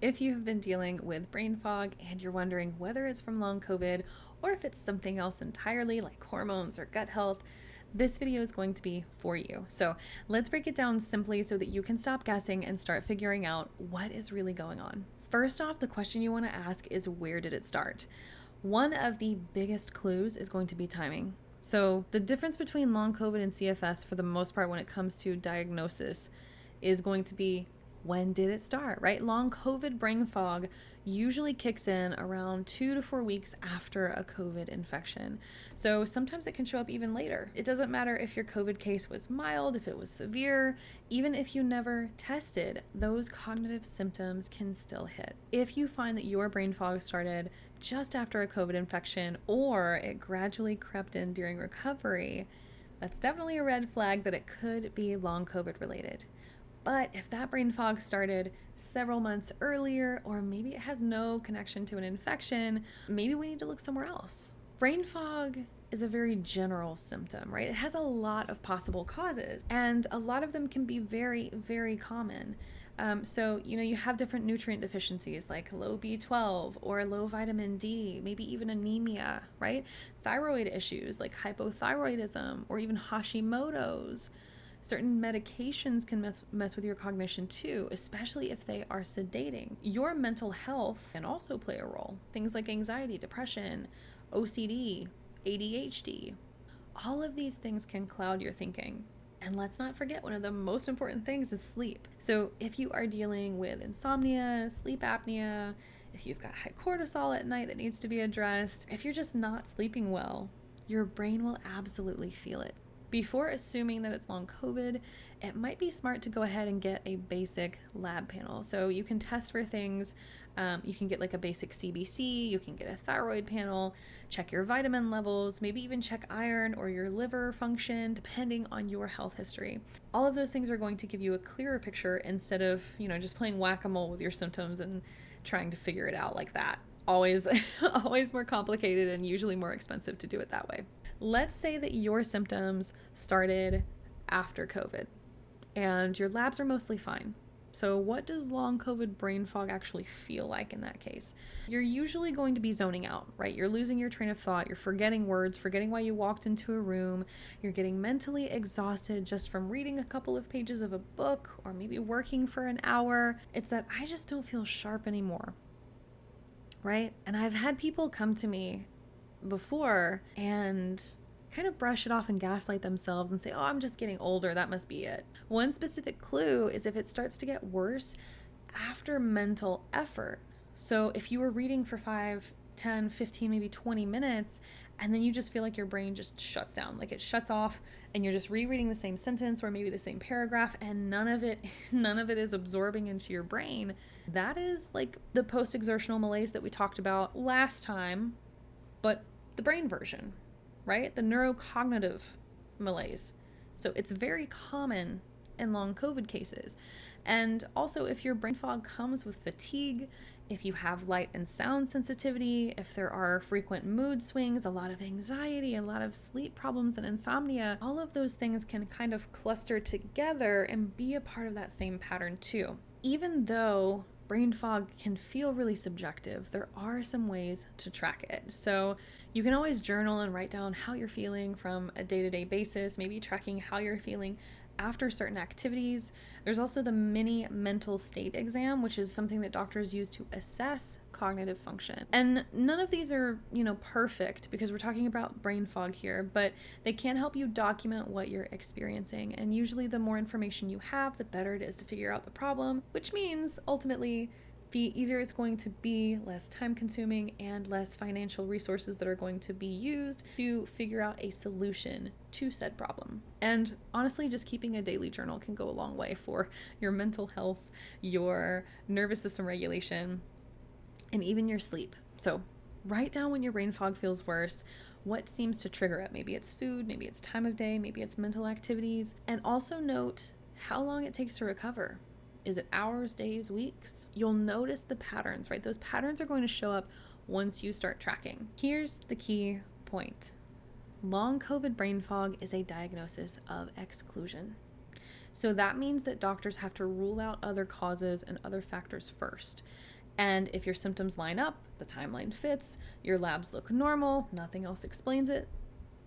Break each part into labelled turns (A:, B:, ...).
A: If you have been dealing with brain fog and you're wondering whether it's from long COVID or if it's something else entirely like hormones or gut health, this video is going to be for you. So let's break it down simply so that you can stop guessing and start figuring out what is really going on. First off, the question you want to ask is, where did it start? One of the biggest clues is going to be timing. So the difference between long COVID and CFS for the most part when it comes to diagnosis is going to be, when did it start, right? Long COVID brain fog usually kicks in around 2 to 4 weeks after a COVID infection. So sometimes it can show up even later. It doesn't matter if your COVID case was mild, if it was severe, even if you never tested, those cognitive symptoms can still hit. If you find that your brain fog started just after a COVID infection or it gradually crept in during recovery, that's definitely a red flag that it could be long COVID related. But if that brain fog started several months earlier, or maybe it has no connection to an infection, maybe we need to look somewhere else. Brain fog is a very general symptom, right? It has a lot of possible causes, and a lot of them can be very, very common. So, you have different nutrient deficiencies like low B12 or low vitamin D, maybe even anemia, right? Thyroid issues like hypothyroidism or even Hashimoto's. Certain medications can mess with your cognition too, especially if they are sedating. Your mental health can also play a role. Things like anxiety, depression, OCD, ADHD. All of these things can cloud your thinking. And let's not forget, one of the most important things is sleep. So if you are dealing with insomnia, sleep apnea, if you've got high cortisol at night that needs to be addressed, if you're just not sleeping well, your brain will absolutely feel it. Before assuming that it's long COVID, it might be smart to go ahead and get a basic lab panel. So you can test for things. You can get like a basic CBC, you can get a thyroid panel, check your vitamin levels, maybe even check iron or your liver function, depending on your health history. All of those things are going to give you a clearer picture instead of, just playing whack-a-mole with your symptoms and trying to figure it out like that. Always more complicated and usually more expensive to do it that way. Let's say that your symptoms started after COVID and your labs are mostly fine. So what does long COVID brain fog actually feel like in that case? You're usually going to be zoning out, right? You're losing your train of thought. You're forgetting words, forgetting why you walked into a room. You're getting mentally exhausted just from reading a couple of pages of a book or maybe working for an hour. It's that I just don't feel sharp anymore, right? And I've had people come to me before and kind of brush it off and gaslight themselves and say, oh, I'm just getting older, that must be it. One specific clue is if it starts to get worse after mental effort. So if you were reading for 5, 10, 15, maybe 20 minutes, and then you just feel like your brain just shuts down, like it shuts off and you're just rereading the same sentence or maybe the same paragraph and none of it is absorbing into your brain, that is like the post-exertional malaise that we talked about last time, but the brain version, right? The neurocognitive malaise. So it's very common in long COVID cases. And also, if your brain fog comes with fatigue, if you have light and sound sensitivity, if there are frequent mood swings, a lot of anxiety, a lot of sleep problems and insomnia, all of those things can kind of cluster together and be a part of that same pattern too. Even though brain fog can feel really subjective, there are some ways to track it. So you can always journal and write down how you're feeling from a day-to-day basis, maybe tracking how you're feeling after certain activities. There's also the mini mental state exam, which is something that doctors use to assess cognitive function. And none of these are, perfect because we're talking about brain fog here, but they can help you document what you're experiencing. And usually the more information you have, the better it is to figure out the problem, which means ultimately the easier it's going to be, less time consuming and less financial resources that are going to be used to figure out a solution to said problem. And honestly, just keeping a daily journal can go a long way for your mental health, your nervous system regulation, and even your sleep. So write down when your brain fog feels worse, what seems to trigger it. Maybe it's food, maybe it's time of day, maybe it's mental activities, and also note how long it takes to recover. Is it hours, days, weeks? You'll notice the patterns, right? Those patterns are going to show up once you start tracking. Here's the key point. Long COVID brain fog is a diagnosis of exclusion. So that means that doctors have to rule out other causes and other factors first. And if your symptoms line up, the timeline fits, your labs look normal, nothing else explains it,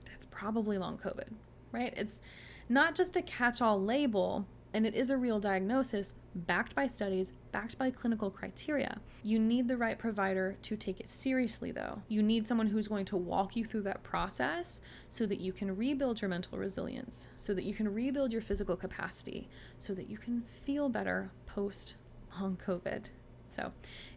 A: that's probably long COVID, right? It's not just a catch-all label, and it is a real diagnosis backed by studies, backed by clinical criteria. You need the right provider to take it seriously, though. You need someone who's going to walk you through that process so that you can rebuild your mental resilience, so that you can rebuild your physical capacity, so that you can feel better post long COVID. So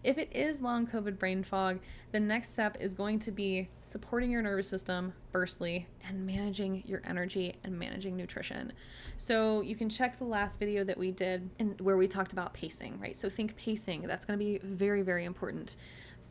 A: if it is long COVID brain fog, the next step is going to be supporting your nervous system, firstly, and managing your energy and managing nutrition. So you can check the last video that we did where we talked about pacing, right? So think pacing. That's going to be very, very important.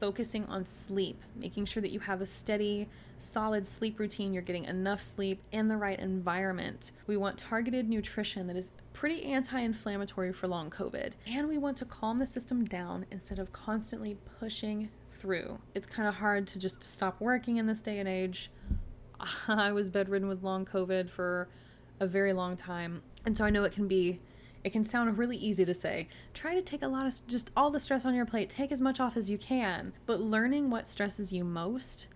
A: Focusing on sleep, making sure that you have a steady, solid sleep routine, you're getting enough sleep in the right environment. We want targeted nutrition that is pretty anti-inflammatory for long COVID. And we want to calm the system down instead of constantly pushing through. It's kind of hard to just stop working in this day and age. I was bedridden with long COVID for a very long time. And so I know it can sound really easy to say, try to take just all the stress on your plate, take as much off as you can, but learning what stresses you most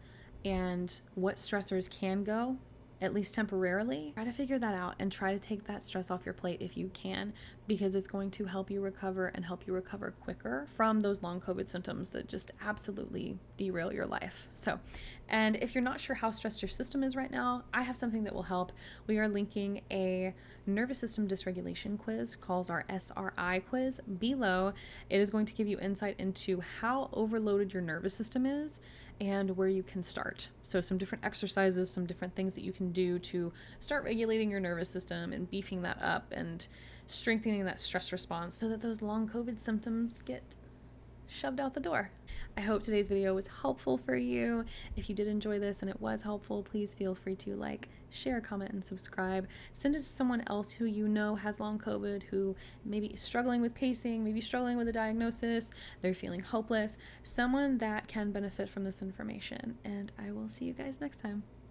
A: and what stressors can go, at least temporarily, try to figure that out and try to take that stress off your plate if you can, because it's going to help you recover and help you recover quicker from those long COVID symptoms that just absolutely derail your life. So, and if you're not sure how stressed your system is right now, I have something that will help. We are linking a nervous system dysregulation quiz called our SRI quiz below. It is going to give you insight into how overloaded your nervous system is and where you can start. So some different exercises, some different things that you can do to start regulating your nervous system and beefing that up and strengthening that stress response so that those long COVID symptoms get shoved out the door. I hope today's video was helpful for you. If you did enjoy this and it was helpful, please feel free to like, share, comment, and subscribe. Send it to someone else who you know has long COVID, who maybe is struggling with pacing, maybe struggling with a diagnosis, they're feeling hopeless, someone that can benefit from this information. And I will see you guys next time.